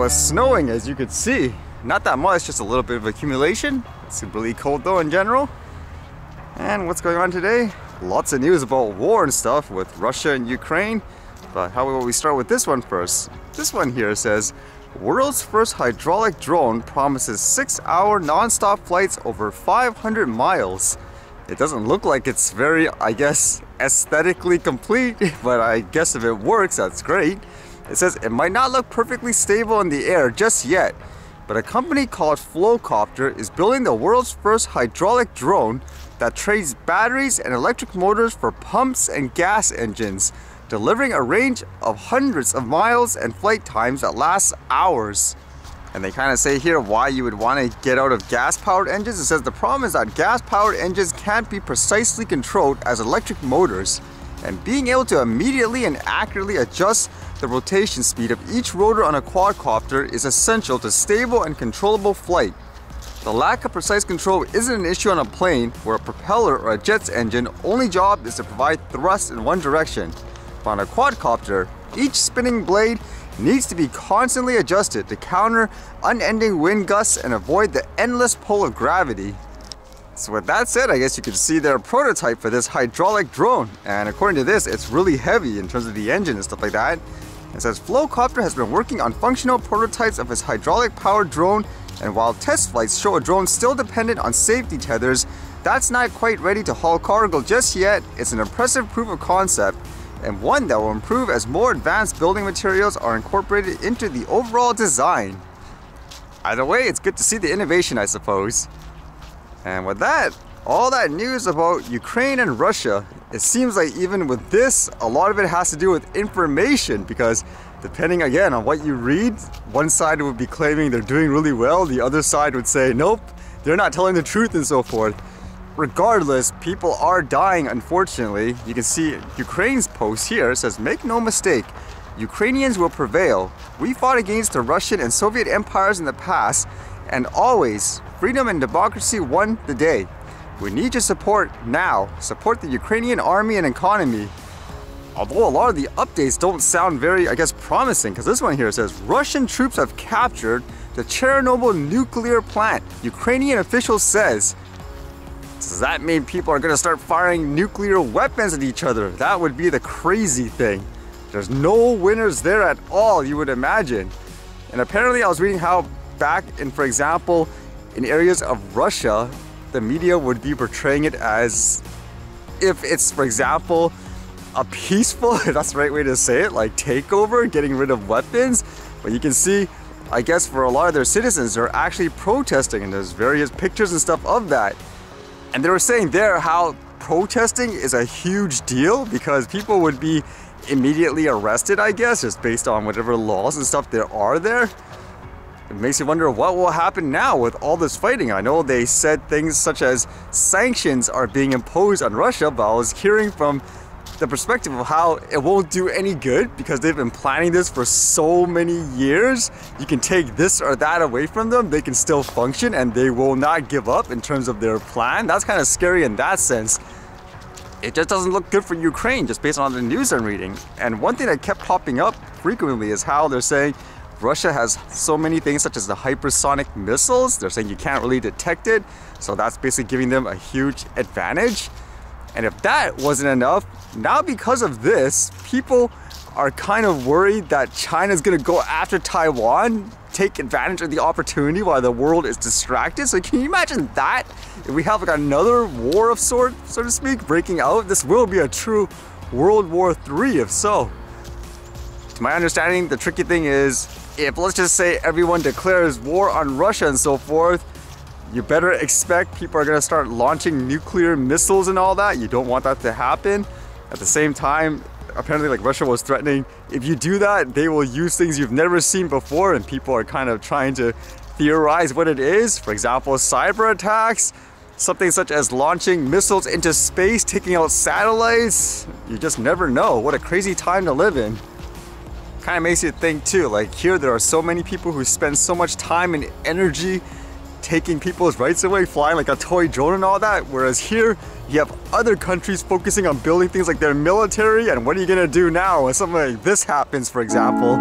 Well, it's snowing, as you could see. Not that much, just a little bit of accumulation. It's really cold though in general. And what's going on today? Lots of news about war and stuff with Russia and Ukraine. But how about we start with this one first? This one here says, world's first hydraulic drone promises 6-hour non-stop flights over 500 miles. It doesn't look like it's very, I guess, aesthetically complete, but I guess if it works, that's great. It says it might not look perfectly stable in the air just yet, but a company called Flowcopter is building the world's first hydraulic drone that trades batteries and electric motors for pumps and gas engines, delivering a range of hundreds of miles and flight times that last hours. And they kind of say here why you would want to get out of gas-powered engines. It says the problem is that gas-powered engines can't be precisely controlled as electric motors, and being able to immediately and accurately adjust the rotation speed of each rotor on a quadcopter is essential to stable and controllable flight. The lack of precise control isn't an issue on a plane where a propeller or a jet's engine only job is to provide thrust in one direction. But on a quadcopter, each spinning blade needs to be constantly adjusted to counter unending wind gusts and avoid the endless pull of gravity. So with that said, I guess you can see their prototype for this hydraulic drone. And according to this, it's really heavy in terms of the engine and stuff like that. It says Flowcopter has been working on functional prototypes of its hydraulic powered drone, and while test flights show a drone still dependent on safety tethers, that's not quite ready to haul cargo just yet. It's an impressive proof of concept, and one that will improve as more advanced building materials are incorporated into the overall design. Either way, it's good to see the innovation, I suppose. And with that, all that news about Ukraine and Russia, it seems like even with this, a lot of it has to do with information, because depending again on what you read, one side would be claiming they're doing really well, the other side would say, nope, they're not telling the truth and so forth. Regardless, people are dying, unfortunately. You can see Ukraine's post here. It says, make no mistake, Ukrainians will prevail. We fought against the Russian and Soviet empires in the past, and always, freedom and democracy won the day. We need your support now. Support the Ukrainian army and economy. Although a lot of the updates don't sound very, I guess, promising, because this one here says, Russian troops have captured the Chernobyl nuclear plant, Ukrainian official says. Does that mean people are going to start firing nuclear weapons at each other? That would be the crazy thing. There's no winners there at all, you would imagine. And apparently I was reading how back in, for example, in areas of Russia, the media would be portraying it as if it's, for example, a peaceful, if that's the right way to say it, like takeover, getting rid of weapons. But you can see, I guess for a lot of their citizens, they're actually protesting, and there's various pictures and stuff of that. And they were saying there how protesting is a huge deal because people would be immediately arrested, I guess, just based on whatever laws and stuff there are there. It makes you wonder what will happen now with all this fighting. I know they said things such as sanctions are being imposed on Russia, but I was hearing from the perspective of how it won't do any good because they've been planning this for so many years. You can take this or that away from them, they can still function and they will not give up in terms of their plan. That's kind of scary in that sense. It just doesn't look good for Ukraine just based on the news I'm reading. And one thing that kept popping up frequently is how they're saying Russia has so many things such as the hypersonic missiles. They're saying you can't really detect it, so that's basically giving them a huge advantage. And if that wasn't enough, now because of this, people are kind of worried that China's gonna go after Taiwan, take advantage of the opportunity while the world is distracted. So can you imagine that? If we have like another war of sort, so to speak, breaking out, this will be a true World War III if so. To my understanding, the tricky thing is, if let's just say everyone declares war on Russia and so forth, you better expect people are going to start launching nuclear missiles and all that. You don't want that to happen. At the same time, apparently like Russia was threatening, if you do that, they will use things you've never seen before, and people are kind of trying to theorize what it is. For example, cyber attacks, something such as launching missiles into space, taking out satellites. You just never know. What a crazy time to live in. Kind of makes you think too, like here there are so many people who spend so much time and energy taking people's rights away, flying like a toy drone and all that, whereas here you have other countries focusing on building things like their military. And what are you gonna do now when something like this happens, for example?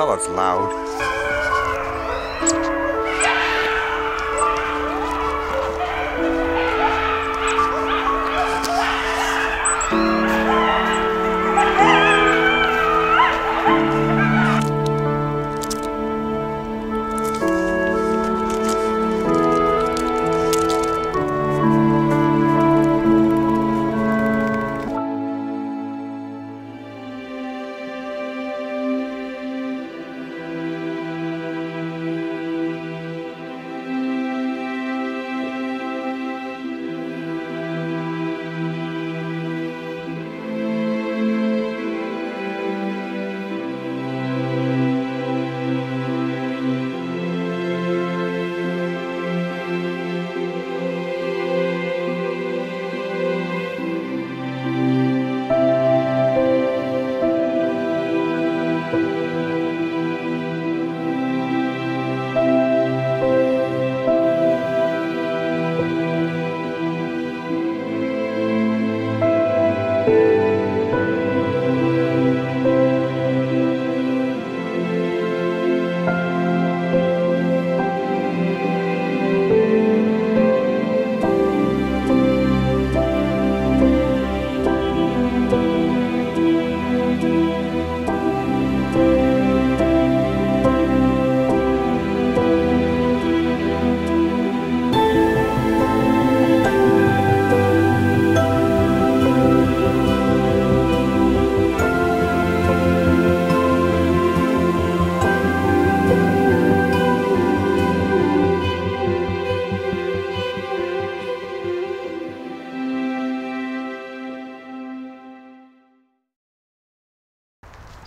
hell that's loud.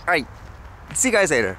Alright, see you guys later.